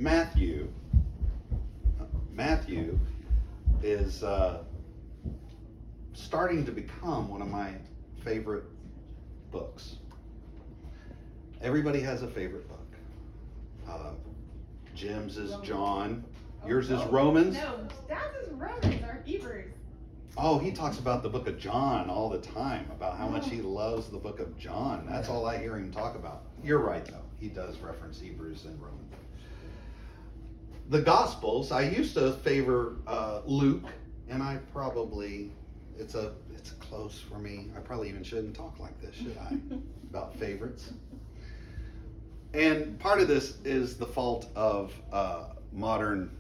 Matthew is starting to become one of my favorite books. Everybody has a favorite book. Jim's is John. Yours is Romans? No, Dad's is Romans or Hebrews. Oh, he talks about the book of John all the time, about how much he loves the book of John. That's all I hear him talk about. You're right, though. He does reference Hebrews and Romans. The Gospels, I used to favor Luke, and I probably, it's a close for me. I probably even shouldn't talk like this, should I? About favorites. And part of this is the fault of modern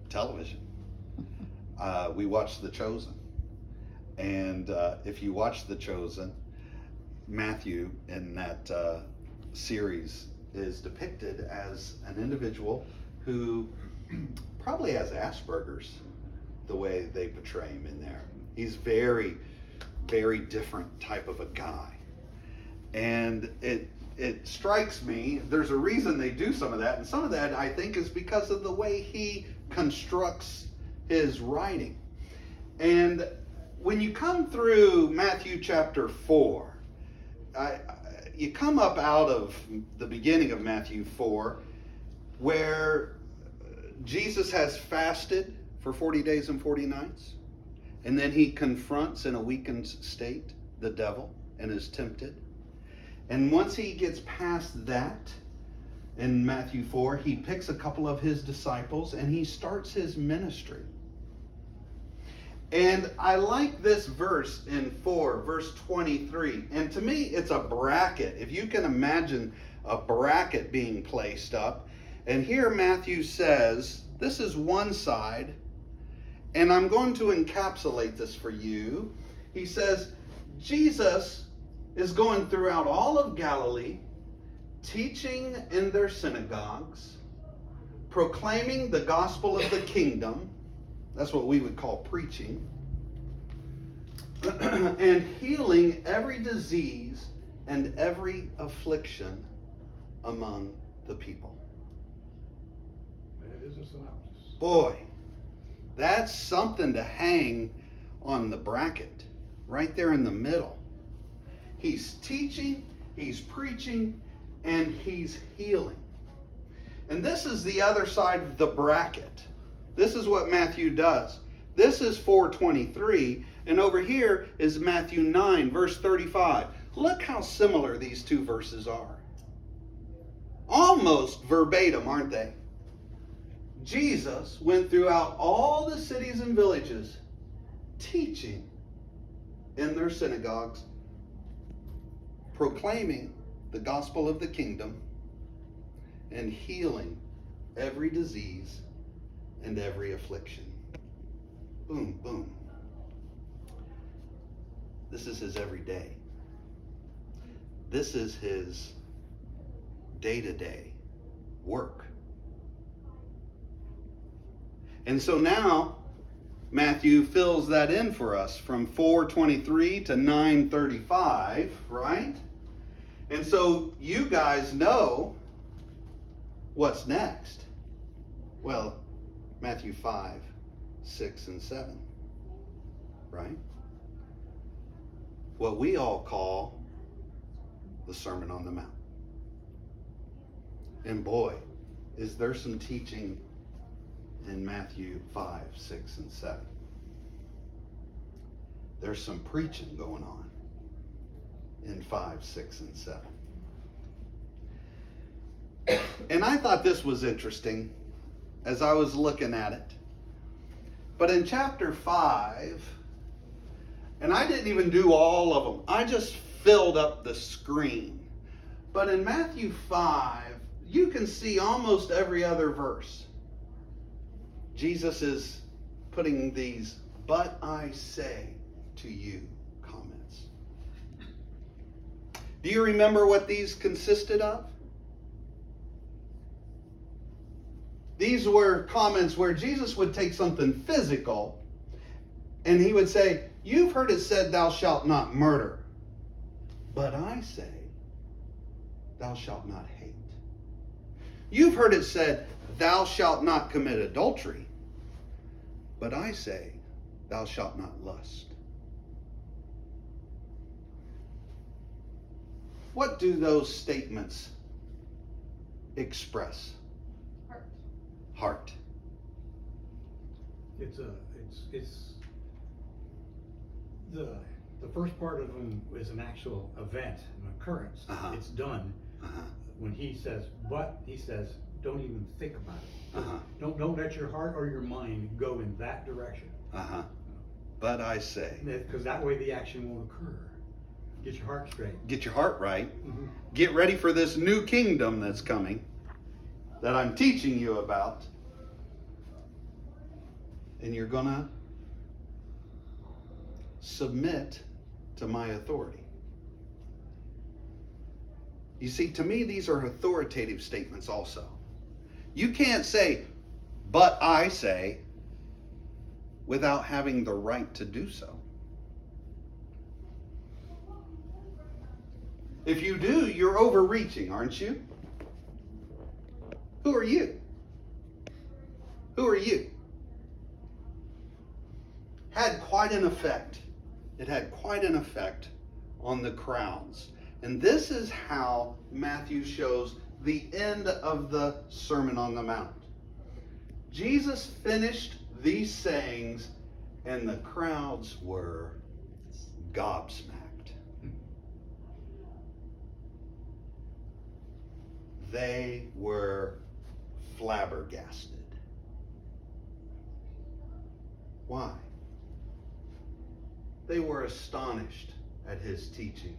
television. We watch The Chosen. And if you watch The Chosen, Matthew in that series is depicted as an individual who probably has Asperger's, the way they portray him in there. He's very, very different type of a guy. And it strikes me, there's a reason they do some of that, and some of that I think is because of the way he constructs his writing. And when you come through Matthew chapter 4, you come up out of the beginning of Matthew 4, where Jesus has fasted for 40 days and 40 nights, and then he confronts in a weakened state the devil and is tempted. And once he gets past that, in Matthew 4, he picks a couple of his disciples and he starts his ministry. And I like this verse in 4, verse 23. And to me, it's a bracket. If you can imagine a bracket being placed up. And here Matthew says, this is one side, and I'm going to encapsulate this for you. He says, Jesus is going throughout all of Galilee, teaching in their synagogues, proclaiming the gospel of the kingdom. That's what we would call preaching. And healing every disease and every affliction among the people. That is a synopsis. Boy, that's something to hang on the bracket, right there in the middle. He's teaching, he's preaching, and he's healing. And this is the other side of the bracket. This is what Matthew does. This is 4:23, and over here is Matthew 9, verse 35. Look how similar these two verses are. Almost verbatim, aren't they? Jesus went throughout all the cities and villages, teaching in their synagogues, proclaiming the gospel of the kingdom, and healing every disease and every affliction. Boom, boom. This is his everyday. This is his day-to-day work. And so now Matthew fills that in for us from 4:23 to 9:35, right? And so you guys know what's next. Well, Matthew 5, 6, and 7, right? What we all call the Sermon on the Mount. And boy, is there some teaching in Matthew 5, 6, and 7. There's some preaching going on in 5, 6, and 7. And I thought this was interesting as I was looking at it. But in chapter 5, and I didn't even do all of them, I just filled up the screen. But in Matthew 5, you can see almost every other verse. Jesus is putting these "but I say to you" comments. Do you remember what these consisted of? These were comments where Jesus would take something physical and he would say, "You've heard it said, thou shalt not murder. But I say, thou shalt not hate." You've heard it said, thou shalt not commit adultery. But I say, thou shalt not lust. What do those statements express? Heart. Heart. It's the first part of them is an actual event, an occurrence. Uh-huh. It's done. Uh-huh. When he says, don't even think about it. Uh-huh. Don't let your heart or your mind go in that direction. Uh-huh. But I say. Because that way the action won't occur. Get your heart straight. Get your heart right. Mm-hmm. Get ready for this new kingdom that's coming, that I'm teaching you about. And you're gonna submit to my authority. You see, to me, these are authoritative statements also. You can't say, but I say, without having the right to do so. If you do, you're overreaching, aren't you? Who are you? Who are you? Had quite an effect. It had quite an effect on the crowds. And this is how Matthew shows the end of the Sermon on the Mount. Jesus finished these sayings, and the crowds were gobsmacked. They were flabbergasted. Why? They were astonished at his teaching,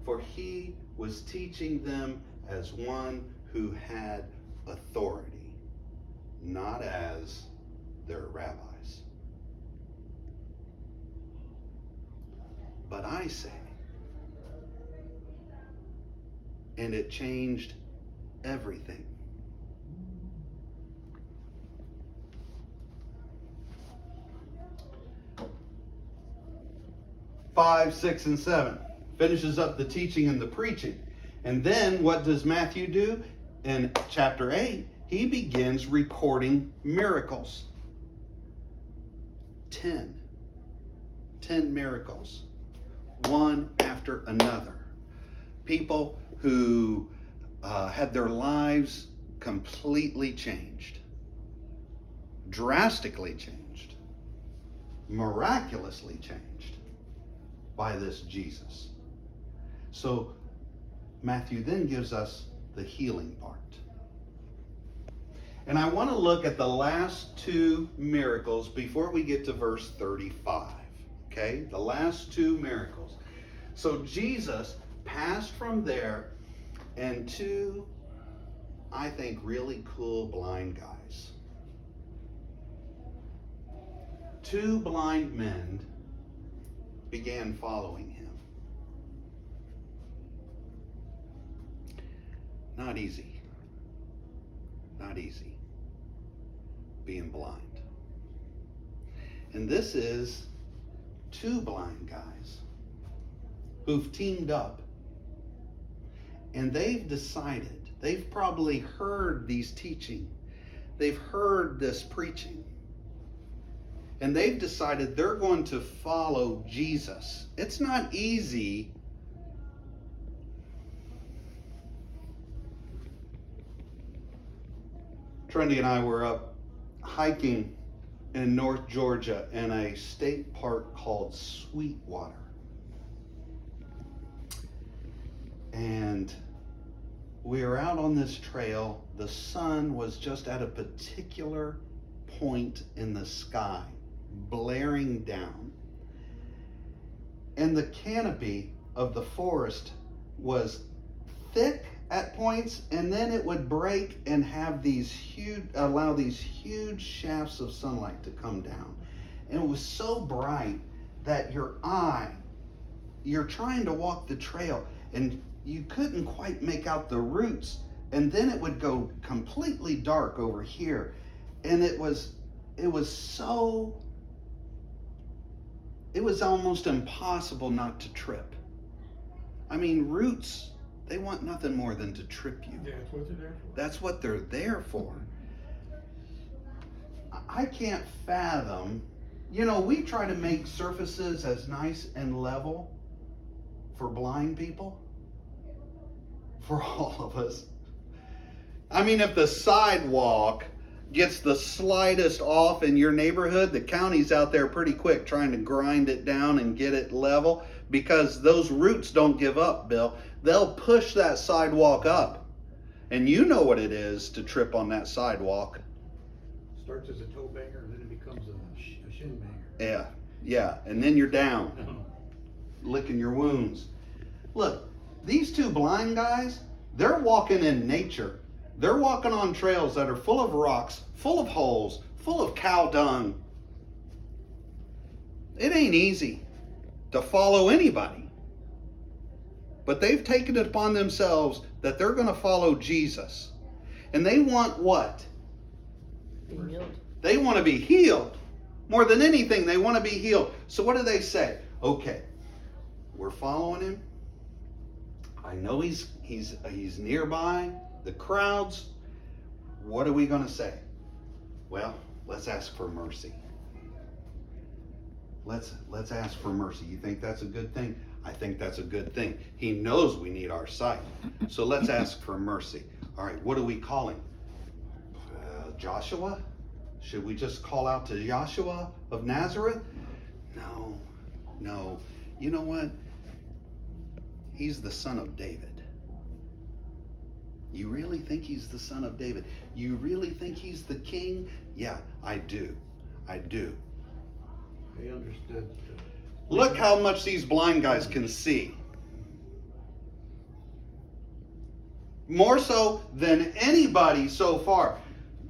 for he was teaching them as one who had authority, not as their rabbis. But I say, and it changed everything. Five, 6, and 7 finishes up the teaching and the preaching. And then what does Matthew do? In chapter 8, he begins recording miracles. 10 miracles, one after another. People who had their lives completely changed, drastically changed, miraculously changed by this Jesus. So Matthew then gives us the healing part. And I want to look at the last two miracles before we get to verse 35. Okay? The last two miracles. So Jesus passed from there, and two, I think, really cool blind guys. Two blind men began following him. Not easy. Not easy. Being blind. And this is two blind guys who've teamed up. And they've decided, they've probably heard these teaching. They've heard this preaching. And they've decided they're going to follow Jesus. It's not easy. Trendy and I were up hiking in North Georgia in a state park called Sweetwater. And we were out on this trail. The sun was just at a particular point in the sky, blaring down. And the canopy of the forest was thick at points, and then it would break and have allow these huge shafts of sunlight to come down. And it was so bright that you're trying to walk the trail, and you couldn't quite make out the roots. And then it would go completely dark over here. And it was almost impossible not to trip. I mean, roots They want nothing more than to trip you. That's what they're there for. That's what they're there for. I can't fathom, we try to make surfaces as nice and level for blind people, for all of us. I mean, if the sidewalk gets the slightest off in your neighborhood, the county's out there pretty quick trying to grind it down and get it level, because those roots don't give up, Bill. They'll push that sidewalk up. And you know what it is to trip on that sidewalk. Starts as a toe banger and then it becomes a shin banger. Yeah. And then you're down, licking your wounds. Look, these two blind guys, they're walking in nature. They're walking on trails that are full of rocks, full of holes, full of cow dung. It ain't easy to follow anybody. But they've taken it upon themselves that they're going to follow Jesus. And they want what? Be healed. They want to be healed. More than anything, they want to be healed. So what do they say? Okay, we're following him. I know he's nearby. The crowds. What are we going to say? Well, let's ask for mercy. Let's ask for mercy. You think that's a good thing? I think that's a good thing. He knows we need our sight. So let's ask for mercy. All right, what do we call him? Joshua? Should we just call out to Joshua of Nazareth? No. You know what? He's the son of David. You really think he's the son of David? You really think he's the king? Yeah, I do. They understood. Look how much these blind guys can see. More so than anybody so far.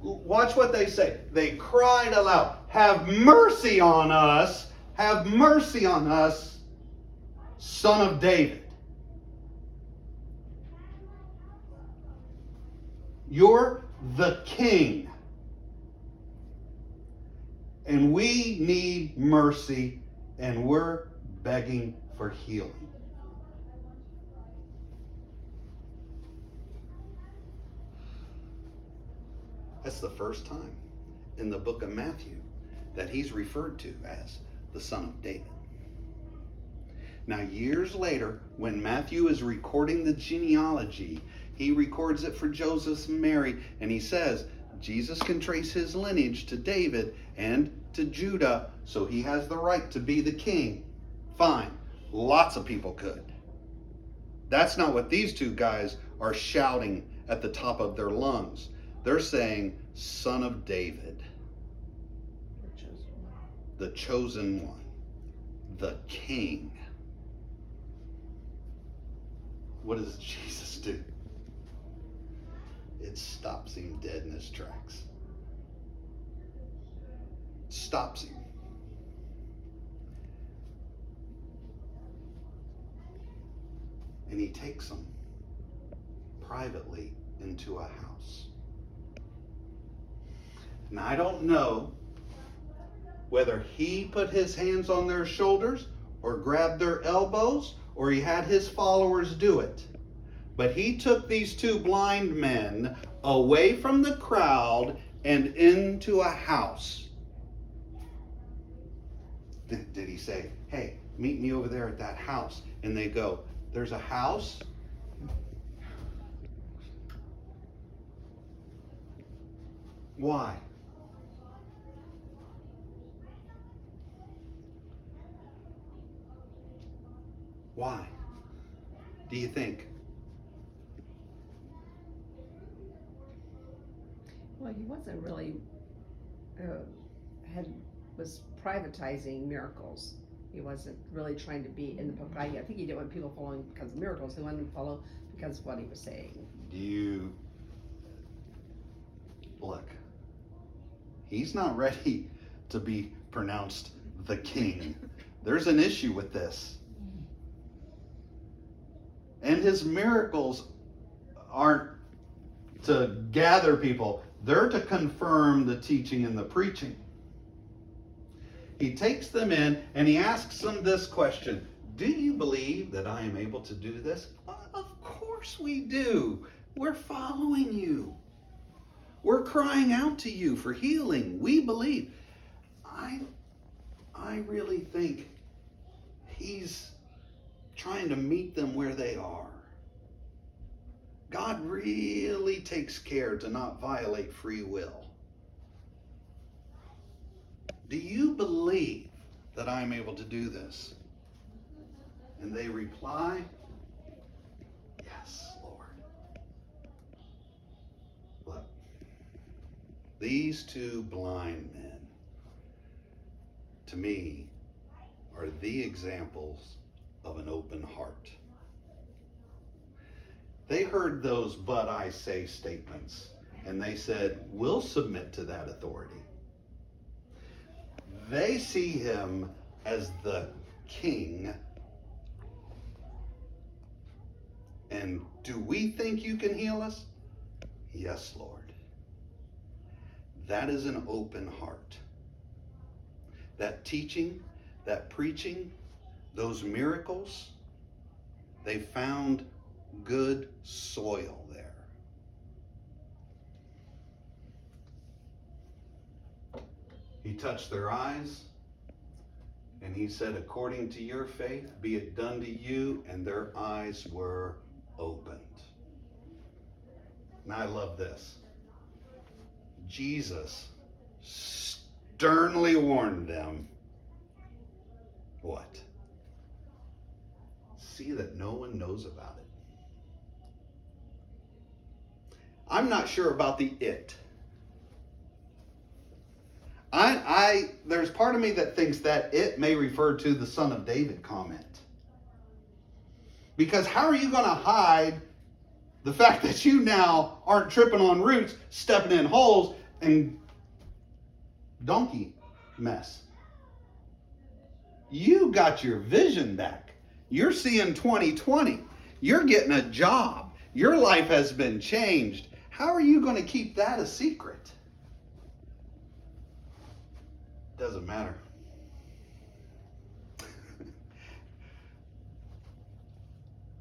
Watch what they say. They cried aloud, "Have mercy on us! Have mercy on us, Son of David." You're the king. And we need mercy, and we're begging for healing. That's the first time in the book of Matthew that he's referred to as the son of David. Now, years later, when Matthew is recording the genealogy, he records it for Joseph and Mary, and he says Jesus can trace his lineage to David and to Judah, so he has the right to be the king. Fine. Lots of people could. That's not what these two guys are shouting at the top of their lungs. They're saying, Son of David, the chosen one, the king. What does Jesus do? It stops him dead in his tracks. Stops him. And he takes him privately into a house. Now, I don't know whether he put his hands on their shoulders or grabbed their elbows or he had his followers do it. But he took these two blind men away from the crowd and into a house. Did he say, "Hey, meet me over there at that house"? And they go, "There's a house?" Why? Why? Do you think? Well, he wasn't really was privatizing miracles. He wasn't really trying to be in the public eye. I think he didn't want people following because of miracles. He wanted them to follow because of what he was saying. Look, he's not ready to be pronounced the king. There's an issue with this. And his miracles aren't to gather people. They're to confirm the teaching and the preaching. He takes them in and he asks them this question: "Do you believe that I am able to do this?" Of course course we do. We're following you. We're crying out to you for healing. We believe. I really think he's trying to meet them where they are. God really takes care to not violate free will. Do you believe that I'm able to do this? And they reply, yes, Lord. Look, these two blind men, to me, are the examples of an open heart. They heard those "but I say" statements, and they said, we'll submit to that authority. They see him as the king. And do we think you can heal us? Yes, Lord. That is an open heart. That teaching, that preaching, those miracles, they found good soil there. He touched their eyes, and he said, according to your faith, be it done to you, and their eyes were opened. And I love this. Jesus sternly warned them, what? See that no one knows about it. I'm not sure about the it. There's part of me that thinks that it may refer to the Son of David comment. Because how are you going to hide the fact that you now aren't tripping on roots, stepping in holes, and donkey mess? You got your vision back. You're seeing 2020. You're getting a job. Your life has been changed. How are you going to keep that a secret? Doesn't matter.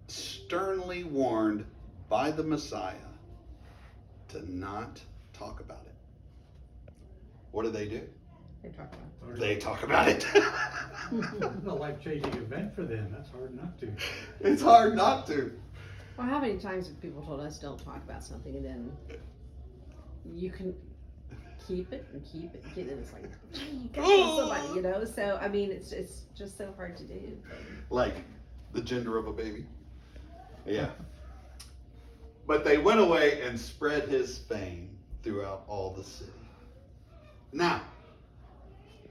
Sternly warned by the Messiah to not talk about it. What do? They talk about it. They talk about it. A life-changing event for them. That's hard not to. It's hard not to. Well, how many times have people told us don't talk about something, and then you can keep it and keep it and keep it, and it's like, you gotta tell somebody, you know? So, I mean, it's just so hard to do. Like the gender of a baby. Yeah. But they went away and spread his fame throughout all the city. Now,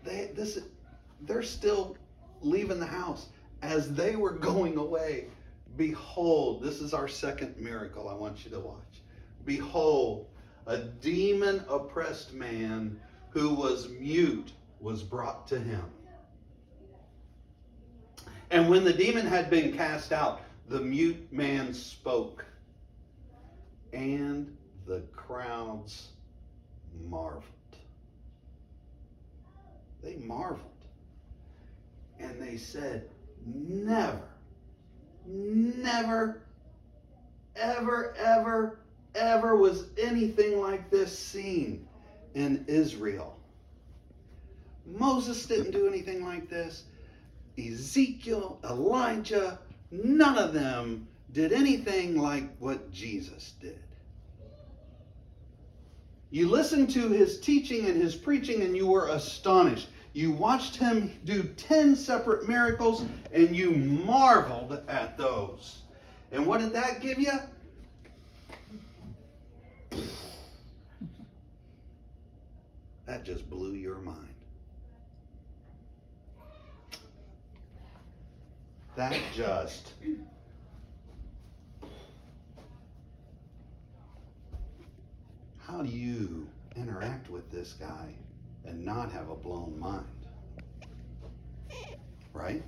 they're still leaving the house. As they were going away, behold, this is our second miracle I want you to watch. Behold, a demon-oppressed man who was mute was brought to him. And when the demon had been cast out, the mute man spoke, and the crowds marveled. They marveled. And they said, never, ever was anything like this seen in Israel. Moses didn't do anything like this. Ezekiel, Elijah, none of them did anything like what Jesus did. You listened to his teaching and his preaching and you were astonished. You watched him do 10 separate miracles and you marveled at those. And what did that give you? That just blew your mind. That just... How do you interact with this guy and not have a blown mind? Right?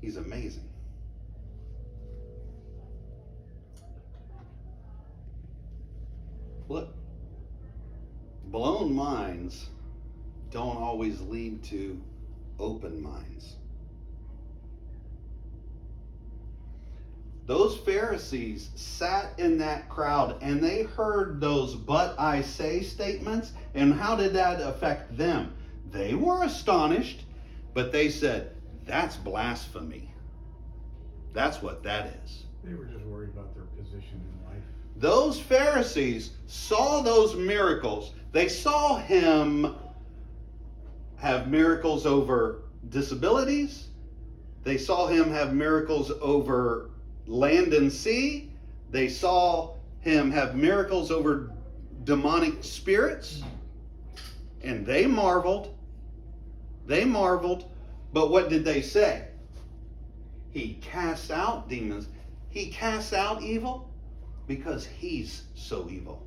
He's amazing. Look, blown minds don't always always lead to open minds. Those Pharisees sat in that crowd and they heard those "but I say" statements. And how did that affect them? They were astonished, but they said, "That's blasphemy." That's what that is. They were just worried about their position in life. Those Pharisees saw those miracles. They saw him have miracles over disabilities. They saw him have miracles over land and sea. They saw him have miracles over demonic spirits. And they marveled. They marveled. But what did they say? He casts out demons. He casts out evil because he's so evil.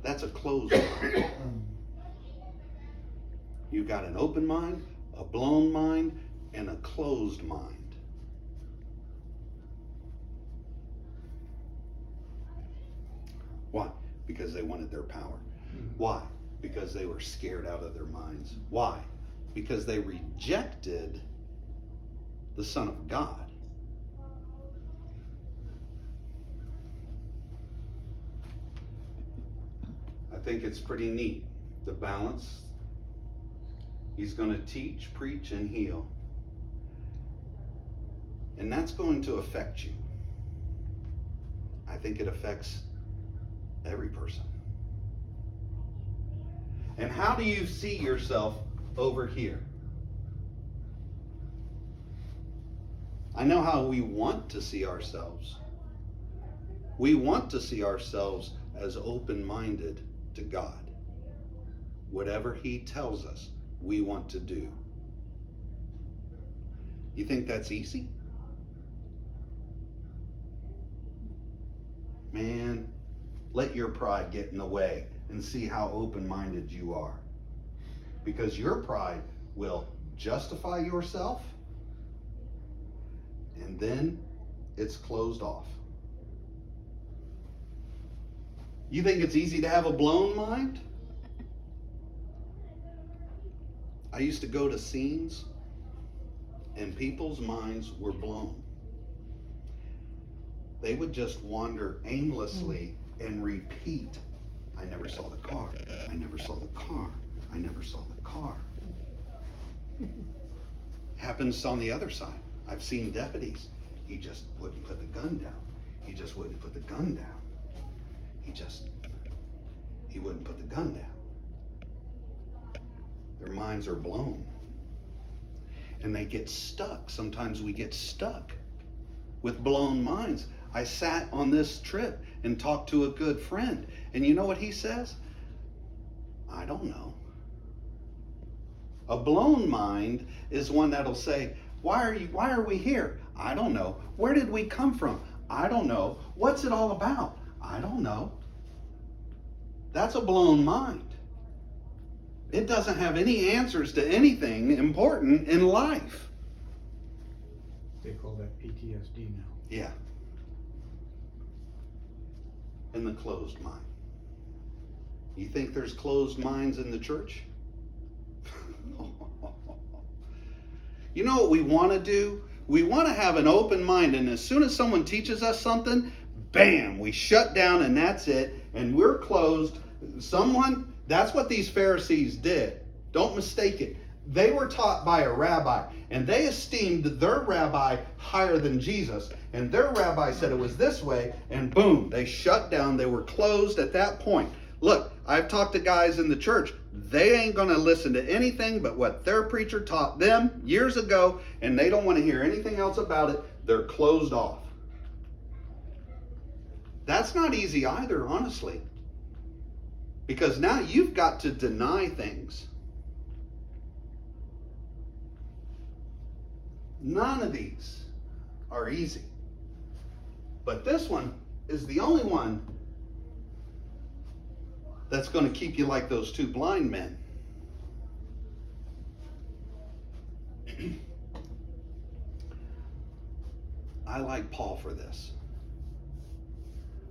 That's a closed mind. You've got an open mind, a blown mind, and a closed mind. Why? Because they wanted their power. Why? Because they were scared out of their minds. Why? Because they rejected the Son of God. I think it's pretty neat, the balance. He's going to teach, preach, and heal. And that's going to affect you. I think it affects every person. And how do you see yourself over here? I know how we want to see ourselves. We want to see ourselves as open-minded to God. Whatever He tells us, we want to do. You think that's easy? Man, let your pride get in the way and see how open-minded you are. Because your pride will justify yourself, and then it's closed off. You think it's easy to have a blown mind? I used to go to scenes and people's minds were blown. They would just wander aimlessly and repeat, "I never saw the car. I never saw the car. I never saw the car." Happens on the other side. I've seen deputies. He just wouldn't put the gun down. He just wouldn't put the gun down. He wouldn't put the gun down. Their minds are blown. And they get stuck. Sometimes we get stuck with blown minds. I sat on this trip and talked to a good friend. And you know what he says? I don't know. A blown mind is one that'll say, why are we here? I don't know. Where did we come from? I don't know. What's it all about? I don't know. That's a blown mind. It doesn't have any answers to anything important in life. They call that PTSD now. Yeah. And the closed mind. You think there's closed minds in the church? You know what we want to do? We want to have an open mind, and as soon as someone teaches us something, bam, we shut down and that's it, and we're closed. That's what these Pharisees did. Don't mistake it. They were taught by a rabbi, and they esteemed their rabbi higher than Jesus, and their rabbi said it was this way, and boom, they shut down. They were closed at that point. Look, I've talked to guys in the church. They ain't going to listen to anything but what their preacher taught them years ago, and they don't want to hear anything else about it. They're closed off. That's not easy either, honestly. Because now you've got to deny things. None of these are easy. But this one is the only one that's going to keep you like those two blind men. I like Paul for this.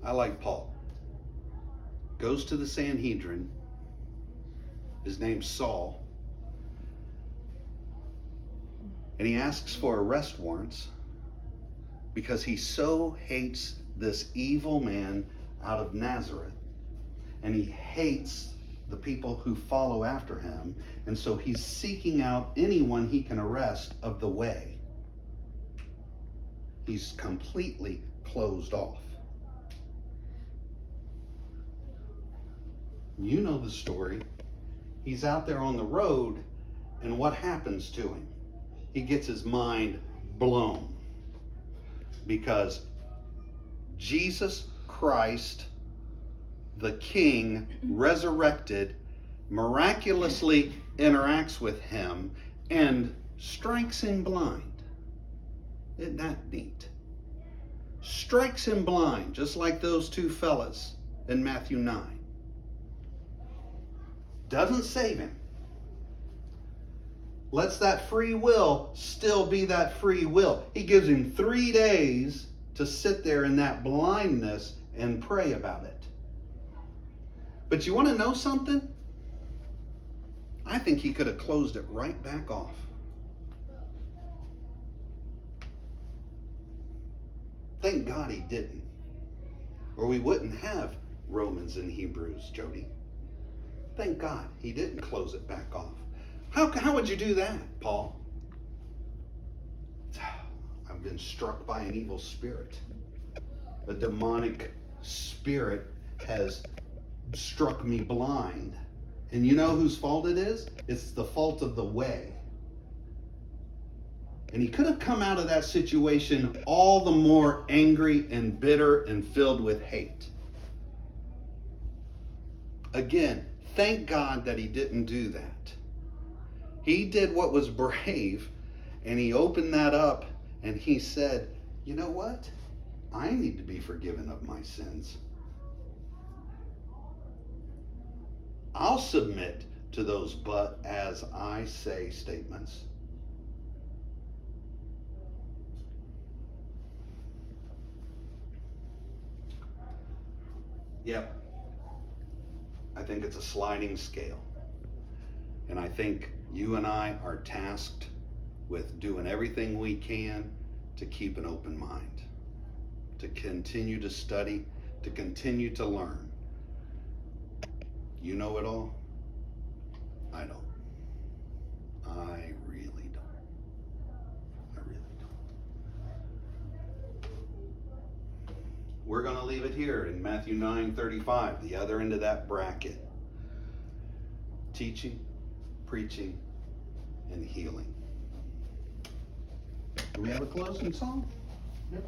I like Paul. Goes to the Sanhedrin. His name's Saul. And he asks for arrest warrants because he so hates this evil man out of Nazareth. And he hates the people who follow after him. And so he's seeking out anyone he can arrest of the way. He's completely closed off. You know the story. He's out there on the road, and what happens to him? He gets his mind blown because Jesus Christ, the King, resurrected, miraculously interacts with him and strikes him blind. Isn't that neat? Strikes him blind, just like those two fellas in Matthew 9. Doesn't save him. Lets that free will still be that free will. He gives him 3 days to sit there in that blindness and pray about it. But you want to know something? I think he could have closed it right back off. Thank God he didn't. Or we wouldn't have Romans and Hebrews, Jody. Thank God he didn't close it back off. How would you do that, Paul? I've been struck by an evil spirit. A demonic spirit has struck me blind. And you know whose fault it is? It's the fault of the way. And he could have come out of that situation all the more angry and bitter and filled with hate. Again, thank God that he didn't do that. He did what was brave, and he opened that up and he said, you know what? I need to be forgiven of my sins. I'll submit to those but as I say statements. Yep. I think it's a sliding scale. And I think you and I are tasked with doing everything we can to keep an open mind, to continue to study, to continue to learn. You know it all? I don't. I really don't. I really don't. We're going to leave it here in Matthew 9:35, the other end of that bracket. Teaching, preaching, and healing. Do we have a closing song? Yep.